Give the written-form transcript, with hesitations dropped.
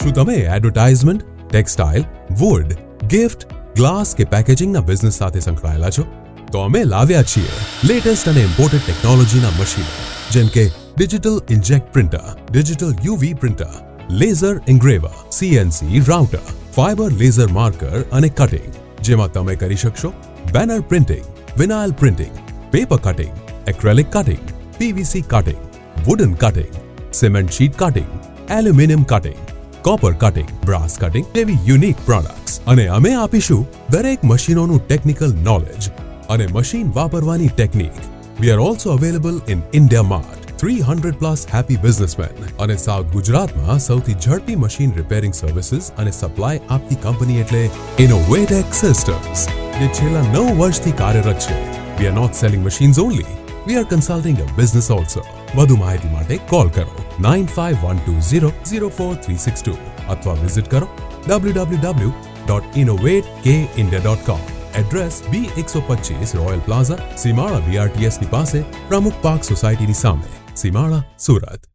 શું તમે advertisement, textile, wood, gift, glass કે પેકેજિંગના બિઝનેસ સાથે સંકળાયેલા છો? તો અમે લાવ્યા છીએ લેટેસ્ટ અને ઇમ્પોર્ટેડ ટેકનોલોજીના મશીનો, જેમ કે digital inkjet printer, digital UV printer, laser engraver, CNC router, fibre laser marker અને કટિંગ, જેમાં તમે કરી શકશો banner printing, vinyl printing, paper cutting, acrylic cutting, PVC cutting, wooden cutting, cement sheet cutting, aluminium cutting, copper cutting, brass cutting જેવી unique products. અને અમે આપીશું દરેક મશીનોનું ટેકનિકલ નોલેજ અને મશીન વાપરવાની technique. We are also available in India Mart. 300+ happy businessmen અને south ગુજરાતમાં સૌથી ઝડપી મશીન રિપેરિંગ સર્વિસીસ અને સપ્લાય આપતી કંપની એટલે Innovatek Systems, જે છેલ્લા 9 વર્ષથી કાર્યરત છે. We are not selling machines only. We are consulting a business also. વધુ માહિતી માટે કોલ કરો 9512004362 અથવા વિઝિટ કરો www.innovatekindia.com. Address B125 royal plaza, Simada BRTS ની પાસે, પ્રમુખ પાર્ક સોસાયટીની સામે, સીમાડા, સુરત.